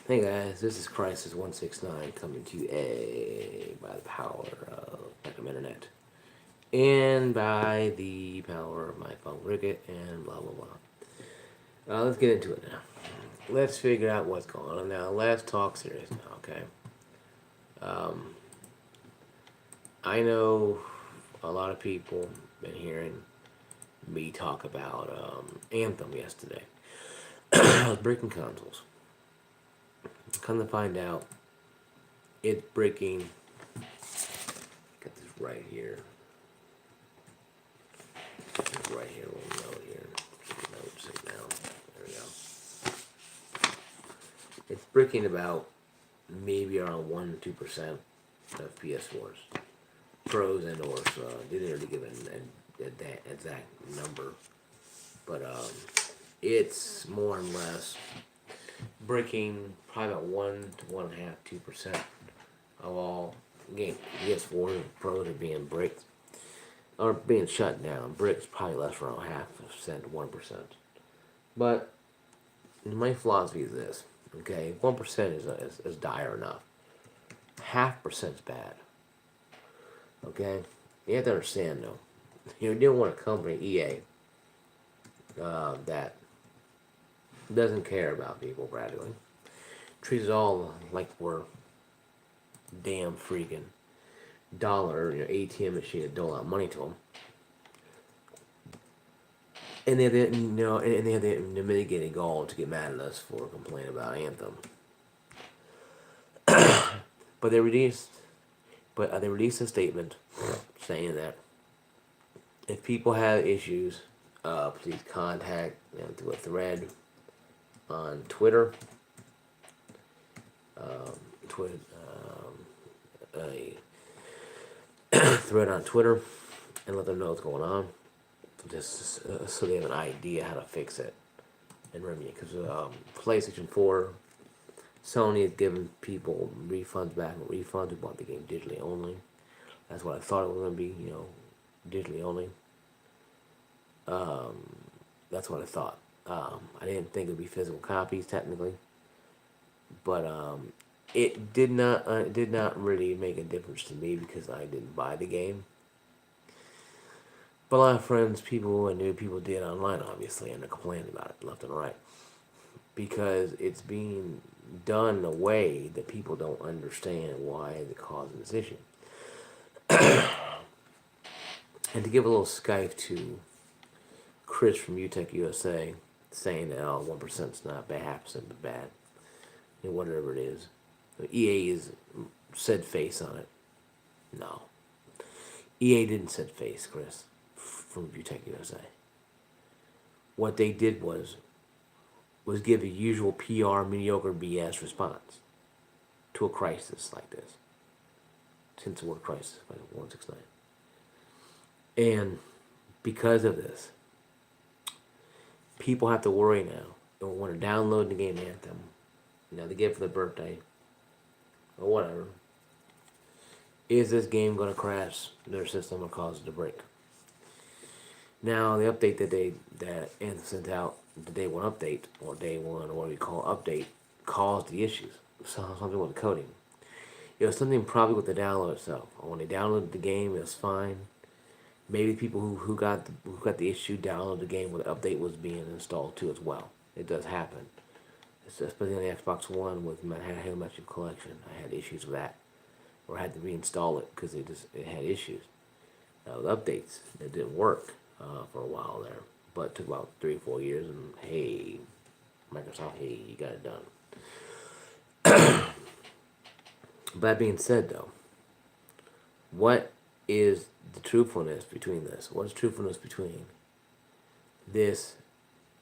Hey guys, this is Crisis 169 coming to you by the power of Beckham Internet and by the power of my phone cricket and blah blah blah. Let's get into it now. Let's figure out what's going on now. Let's talk serious now, okay? Um, I know a lot of people been hearing me talk about Anthem yesterday. I was breaking consoles. Come to find out, it's breaking. Got this right here. Right here, we'll note here. Note, sit down. There we go. It's breaking about maybe around 1 to 2% of PS4s. Pros and or didn't really give an exact number, but it's more or less breaking probably about 1 to 1.5, 2% of all game PS4 Pros are being bricked or being shut down. Bricks probably less around 0.5% to 1%. But my philosophy is this: okay, 1% is dire enough. 0.5% is bad. Okay, you have to understand though. You're dealing with a company, EA, that doesn't care about people practically. Treats us all like we're damn freaking dollar, ATM machine to dole out money to them. And they have the mitigating goal to get mad at us for complaining about Anthem. But they released a statement saying that if people have issues, please contact them through a thread on Twitter. Twitter, a thread on Twitter, and let them know what's going on, just so they have an idea how to fix it and remedy it. Because PlayStation 4, Sony is giving people refunds back and refunds who bought the game digitally only. That's what I thought it was going to be, digitally only. That's what I thought. I didn't think it would be physical copies technically, but it did not really make a difference to me because I didn't buy the game. But a lot of friends, people, and new people did online, obviously, and they're complaining about it left and right because it's being done in a way that people don't understand why they're causing this issue. And to give a little Skype to Chris from UTech USA, saying that 1% is not bad, 0.5% is bad, whatever it is. EA is said face on it. No, EA didn't set face, Chris, from UTech USA. What they did was give the usual PR mediocre BS response to a crisis like this. Since the word crisis by 169. And because of this, people have to worry now. They want to download the game Anthem. They get it for their birthday or whatever. Is this game going to crash their system or cause it to break? Now, the update that Anthem sent out, the day one update, or day one, or what we call update, caused the issues. Something with the coding. It was something probably with the download itself. When they downloaded the game, it was fine. Maybe people who got the issue downloaded the game when the update was being installed too as well. It does happen. Especially on the Xbox One with my Halo Master Collection. I had issues with that. Or I had to reinstall it because it had issues. The updates, it didn't work for a while there. But it took about 3 or 4 years, and hey, Microsoft, hey, you got it done. That being said, though, what is the truthfulness between this? What is truthfulness between this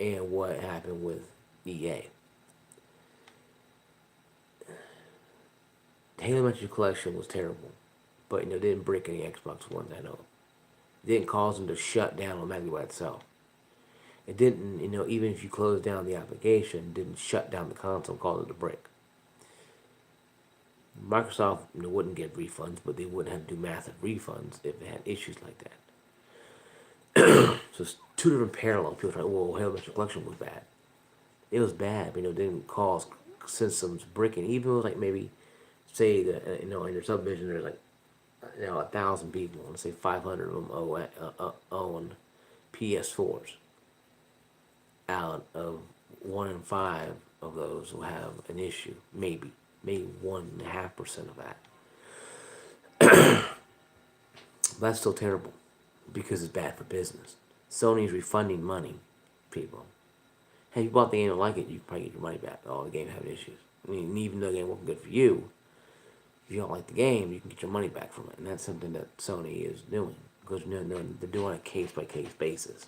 and what happened with EA? The Halo Master Collection was terrible, but it didn't break any Xbox Ones, I know. It didn't cause them to shut down automatically by itself. It didn't, even if you closed down the application, it didn't shut down the console and cause it to break. Microsoft wouldn't get refunds, but they wouldn't have to do massive refunds if it had issues like that. So it's two different parallels. People are like, well, Halo Master Collection was bad. It was bad, but it didn't cause systems bricking, even though like maybe say that in your subdivision there's like 1,000 people, let's say 500 of them own PS4s. Out of 1 in 5 of those will have an issue, maybe 1.5% of that. That's still terrible because it's bad for business. Sony's refunding money, people. Hey, you bought the game and like it, you can probably get your money back. Oh, the game having issues. I mean, even though the game wasn't good for you, if you don't like the game, you can get your money back from it, and that's something that Sony is doing because they're doing it a case by case basis,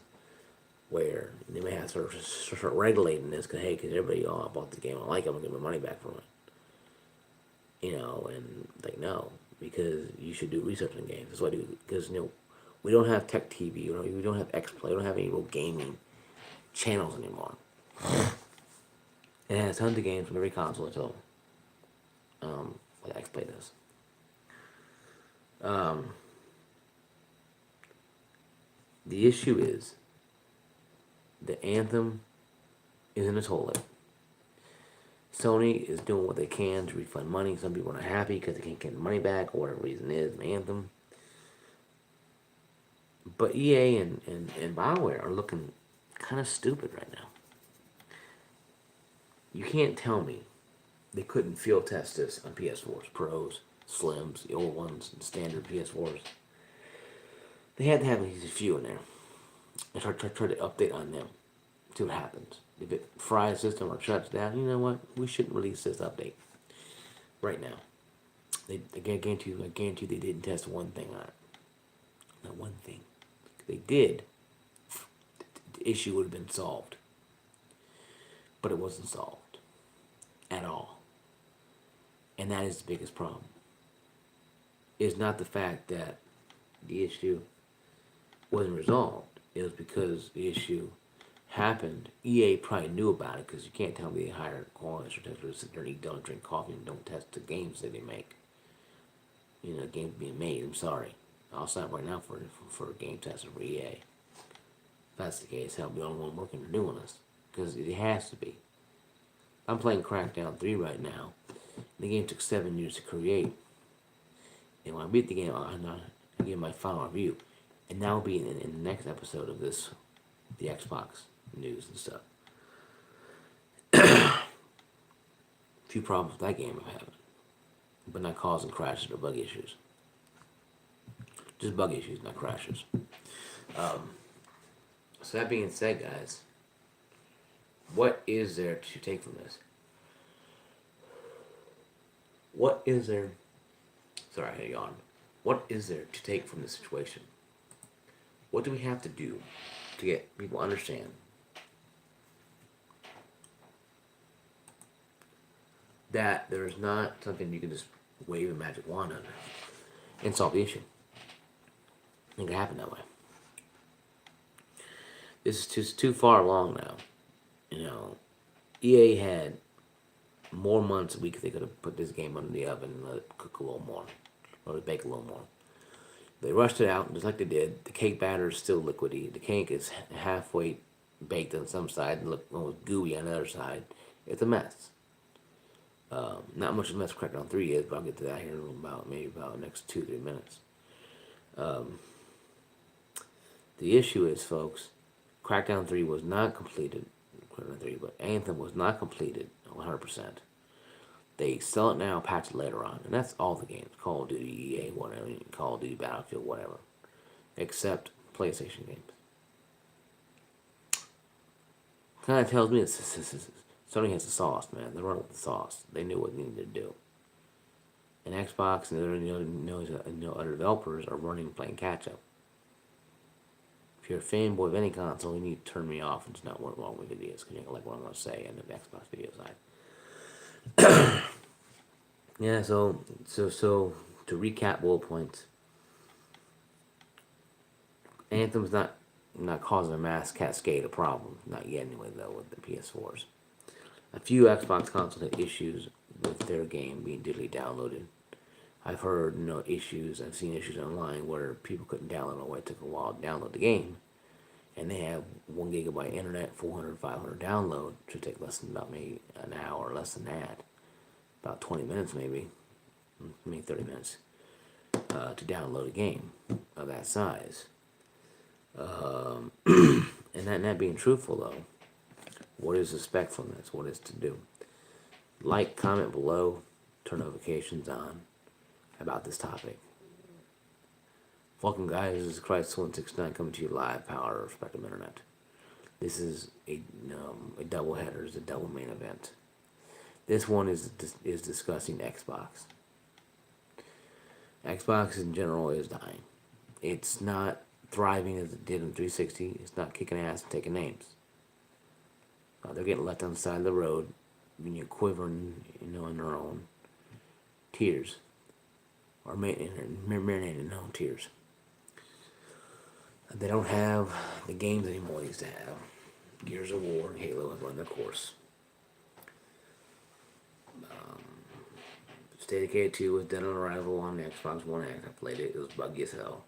where they may have to start regulating this because everybody, I bought the game, I like it, I'm gonna get my money back from it, and like no, because you should do research on games. That's what I do because we don't have Tech TV, we don't have XPlay, we don't have any real gaming channels anymore. It has tons of games from every console until what XPlay does. The issue is the Anthem is in the toilet. Sony is doing what they can to refund money. Some people are not happy because they can't get the money back or whatever reason is in Anthem. But EA and BioWare are looking kind of stupid right now. You can't tell me they couldn't field test this on PS4s, Pros, Slims, the old ones, and standard PS4s. They had to have a few in there and try to update on them. See what happens. If it fries the system or shuts down, you know what? We shouldn't release this update right now. I guarantee you they didn't test one thing on it. Not one thing. If they did, the issue would have been solved. But it wasn't solved at all. And that is the biggest problem. It's not the fact that the issue wasn't resolved. It was because the issue happened. EA probably knew about it because you can't tell me they hire quality testers to sit there and eat, don't drink coffee, and don't test the games that they make. Games being made. I'm sorry. I'll sign right now for a game tester for EA. If that's the case, I'll be the only one working or doing this because it has to be. I'm playing Crackdown 3 right now. The game took 7 years to create. And when I beat the game, I'll give my final review. And that will be in the next episode of this, the Xbox news and stuff. A few problems with that game I'm having. But not causing crashes or bug issues. Just bug issues, not crashes. So that being said, guys, what is there to take from this? What is there... Sorry, I had a yawn. What is there to take from this situation? What do we have to do to get people to understand that there is not something you can just wave a magic wand under and solve the issue? It can happen that way. This is just too far along now. EA had more months a week they could have put this game under the oven and let it cook a little more, or bake a little more. They rushed it out just like they did. The cake batter is still liquidy. The cake is halfway baked on some side and look almost gooey on the other side. It's a mess. Not much of a mess Crackdown 3 is, but I'll get to that here in about the next 2-3 minutes. The issue is, folks, Crackdown 3 was not completed. Crackdown 3, but Anthem was not completed 100%. They sell it now, patch it later on, and that's all the games. Call of Duty, EA, whatever, Call of Duty, Battlefield, whatever, except PlayStation games. Kind of tells me that Sony has the sauce, man. They're running with the sauce. They knew what they needed to do. And Xbox and other developers are playing catch up. If you're a fanboy of any console, you need to turn me off and just not work wrong with videos because you don't like what I'm going to say on the Xbox video side. Yeah, so to recap bullet points, Anthem's not causing a mass cascade of problems, not yet anyway though with the PS4s. A few Xbox consoles had issues with their game being digitally downloaded. I've heard I've seen issues online where people couldn't download it, or it took a while to download the game, and they have 1 gigabyte internet, 400, 500 download. Should take less than about maybe an hour, less than that, about 20 minutes maybe, maybe 30 minutes to download a game of that size. And that being truthful though, what is the spec from this? What is to do? Like, comment below, turn notifications on about this topic. Welcome guys, this is Christ169 coming to you live, power of Spectrum Internet. This is a double header, it's a double main event. This one is discussing Xbox. Xbox in general is dying. It's not thriving as it did in 360. It's not kicking ass and taking names. They're getting left on the side of the road, quivering, in their own tears, or marinating in their own tears. They don't have the games anymore they used to have. Gears of War and Halo have run their course. State of Decay 2 was dead on arrival on the Xbox One X. I played it. It was buggy as hell.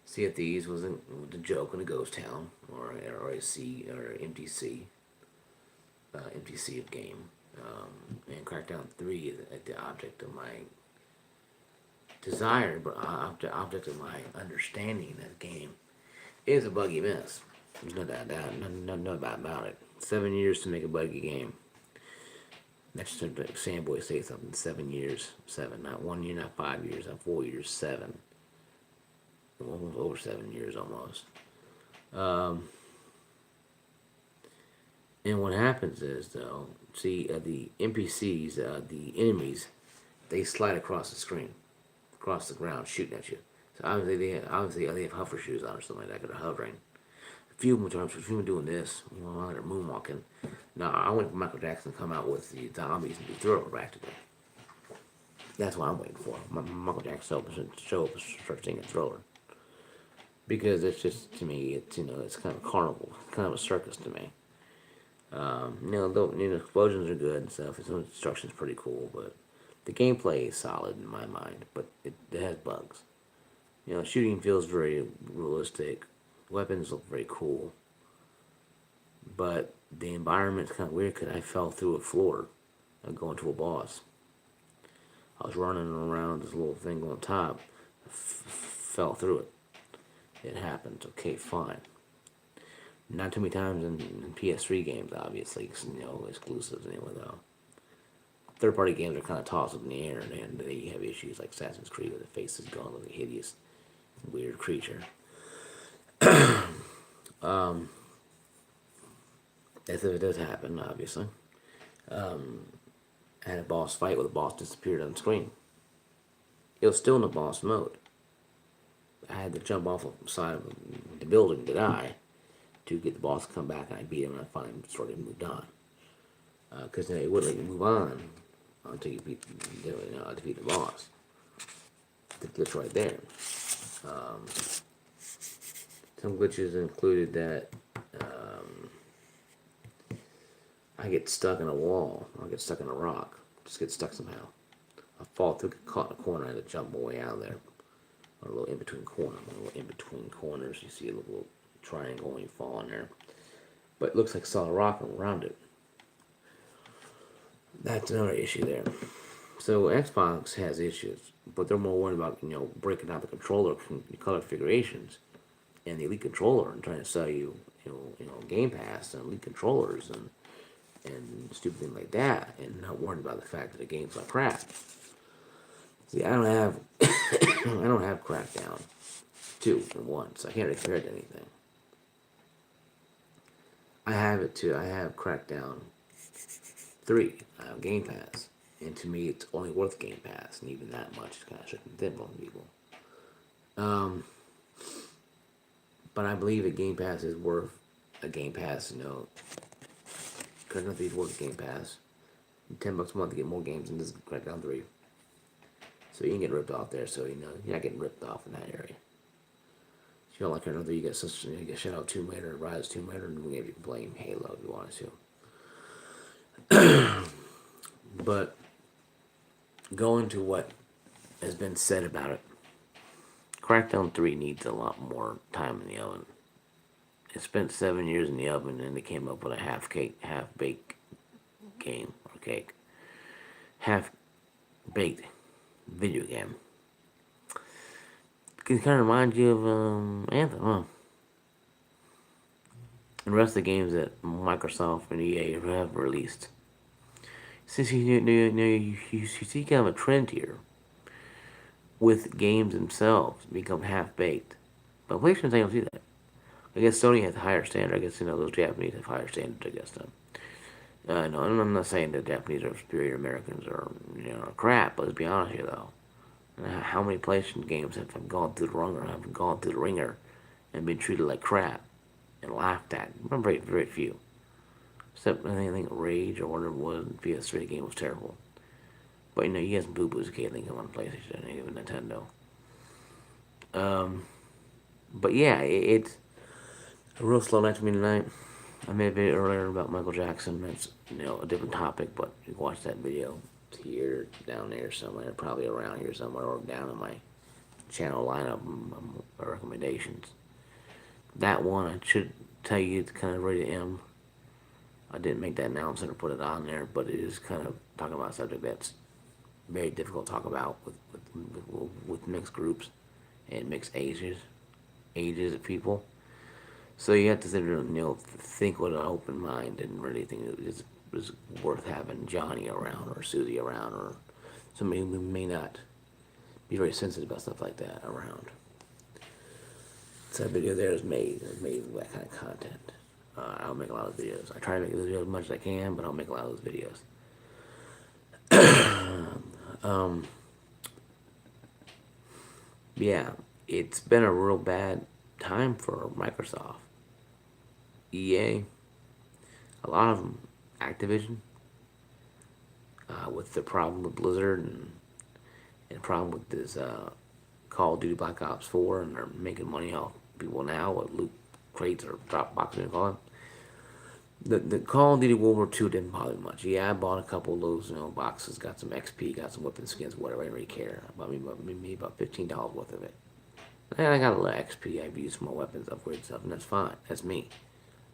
Sea of Thieves was a joke in a ghost town, or MTC of game. And Crackdown 3 is the object of my desire, but object of my understanding of the game is a buggy mess. There's no doubt about it. 7 years to make a buggy game. That's just like Sandboy say something. 7 years. 7. Not 1 year, not 5 years, not 4 years, 7. Almost over 7 years almost. And what happens is, though, see, the NPCs, the enemies, they slide across the screen, across the ground, shooting at you. So obviously they have hover shoes on or something like that, because they're hovering. A few of them doing this, they're moonwalking. Now, I wait for Michael Jackson to come out with the zombies and be Thriller practically. That's what I'm waiting for. Michael Jackson show up and start singing Thriller. Because it's just, to me, it's kind of a carnival, kind of a circus to me. The explosions are good and stuff. Some destruction's pretty cool, but the gameplay is solid in my mind. But it has bugs. Shooting feels very realistic. Weapons look very cool. But the environment's kind of weird because I fell through a floor going to a boss. I was running around this little thing on top, fell through it. It happens. Okay, fine. Not too many times in PS3 games, obviously, exclusives anyway, though. Third-party games are kind of tossed up in the air, and they have issues like Assassin's Creed, where the face is gone, like a hideous, weird creature. As if it does happen, obviously. I had a boss fight where the boss disappeared on screen. It was still in the boss mode. I had to jump off the side of the building to die to get the boss to come back, and I beat him, and I finally sort of moved on. Because it wouldn't let you move on until you defeat the boss. The glitch right there. Some glitches included that I get stuck in a wall, or I get stuck in a rock. Just get stuck somehow. I fall through, get caught in a corner, I had to jump my way out of there. Or a little in between corners. You see a little triangle when you fall in there. But it looks like solid rock around it. That's another issue there. So Xbox has issues, but they're more worried about breaking out the controller color configurations and the Elite controller and trying to sell you Game Pass and Elite controllers and stupid things like that, and not worried about the fact that the game's like crap. See, I don't have Crackdown 2 and 1, so I can't really compare it to anything. I have Crackdown 3. I have Game Pass, and to me, it's only worth Game Pass, and even that much is kind of shooting thin on people. But I believe that Game Pass is worth a Game Pass. Crackdown 3 is worth a Game Pass. $10 a month to get more games than this Crackdown 3. So you can get ripped off there. So you're not getting ripped off in that area. If you don't like Crackdown 3, you get Shadow Tomb Raider, Rise Tomb Raider, and maybe you can play Halo if you want to. But going to what has been said about it, Crackdown 3 needs a lot more time in the oven. It spent 7 years in the oven, and they came up with a half baked game or cake, half baked video game. It kind of reminds you of Anthem, huh? And the rest of the games that Microsoft and EA have released. Since you see kind of a trend here with games themselves become half baked, but PlayStation don't see that. I guess Sony has a higher standard. I guess those Japanese have higher standards. I guess no, I'm not saying that Japanese are superior Americans or crap. But let's be honest here though. How many PlayStation games have gone through the ringer, and been treated like crap and laughed at? Very, very few. Except I think Rage or whatever it was, the PS3 game was terrible. But you get some boo-boos occasionally on PlayStation and even Nintendo. But yeah, it's a real slow night for me tonight. I made a video earlier about Michael Jackson. That's a different topic, but you can watch that video. It's here, down there somewhere, probably around here somewhere, or down in my channel lineup recommendations. That one I should tell you it's kind of rated M. I didn't make that announcement or put it on there, but it is kind of talking about a subject that's very difficult to talk about with mixed groups and mixed ages of people. So you have to sit there and think with an open mind and really think it was worth having Johnny around or Susie around or somebody who may not be very sensitive about stuff like that around. So that video there is made with that kind of content. I don't make a lot of videos. I try to make those videos as much as I can, but I don't make a lot of those videos. Yeah, it's been a real bad time for Microsoft. EA, a lot of them, Activision, with the problem with Blizzard and the problem with this Call of Duty Black Ops 4, and they're making money off people now, what loot crates or drop boxes, you call it. The Call of Duty World War II didn't bother me much. Yeah, I bought a couple of those boxes, got some XP, got some weapon skins, whatever. I didn't really care. I bought me about $15 worth of it. And I got a little XP. I've used my weapons, upgrade stuff, and that's fine. That's me.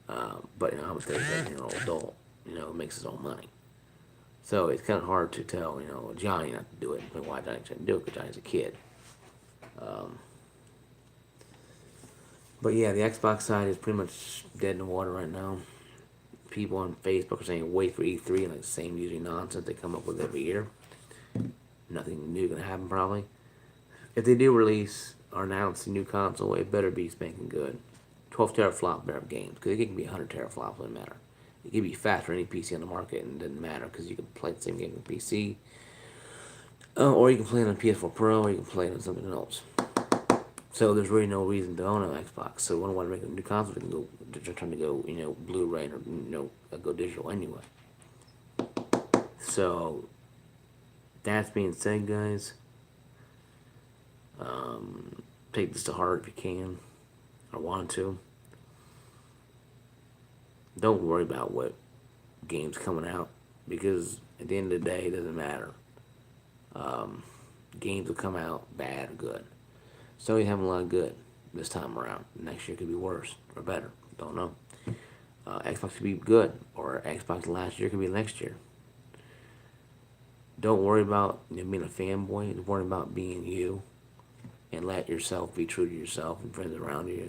But I'm a 38-year-old adult. Makes his own money. So it's kind of hard to tell Johnny not to do it. And why Johnny shouldn't do it? Because Johnny's a kid. But yeah, the Xbox side is pretty much dead in the water right now. People on Facebook are saying wait for E3 and the same usually nonsense they come up with every year. Nothing new gonna happen probably. If they do release or announce a new console, it better be spanking good. 12 teraflop better games, because it can be 100 teraflops, doesn't matter. It can be faster than any PC on the market, and it doesn't matter because you can play the same game on PC, or you can play it on PS4 Pro, or you can play it on something else. So there's really no reason to own an Xbox. So when I want to make a new console, they're trying to go, Blu-ray or go digital anyway. So that being said, guys, take this to heart if you can, or want to. Don't worry about what game's coming out, because at the end of the day, it doesn't matter. Games will come out bad or good. So you have a lot of good this time around. Next year could be worse or better. Don't know. Xbox could be good, or Xbox last year could be next year. Don't worry about being a fanboy. Worry about being you, and let yourself be true to yourself and friends around you,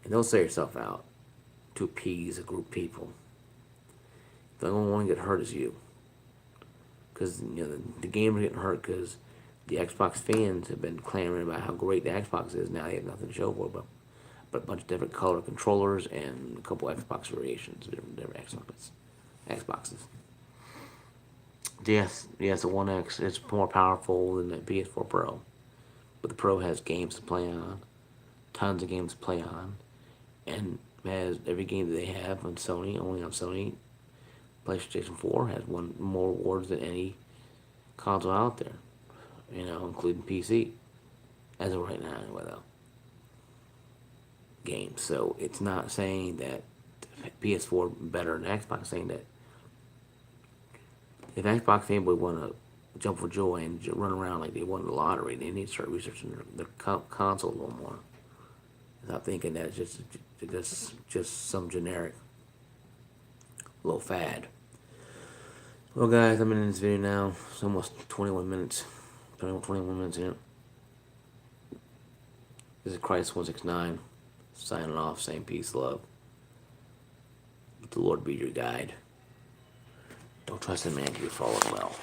and don't sell yourself out to appease a group of people. The only one to get hurt is you, because the games are getting hurt because the Xbox fans have been clamoring about how great the Xbox is. Now they have nothing to show for it, but a bunch of different color controllers and a couple Xbox variations, different Xboxes. Yes, the One X is more powerful than the PS4 Pro, but the Pro has games to play on, tons of games to play on, and has every game that they have on Sony, only on Sony. PlayStation 4 has won more awards than any console out there, including PC, as of right now anyway, though. Games. So it's not saying that PS4 better than Xbox, saying that if Xbox fanboy want to jump for joy and run around like they won the lottery, they need to start researching their console a little more. Stop thinking that it's just some generic little fad. Well, guys, I'm in this video now. It's almost 21 minutes. 21 minutes in. This is Christ169 signing off, saying peace, love. Let the Lord be your guide. Don't trust a man till you follow him well.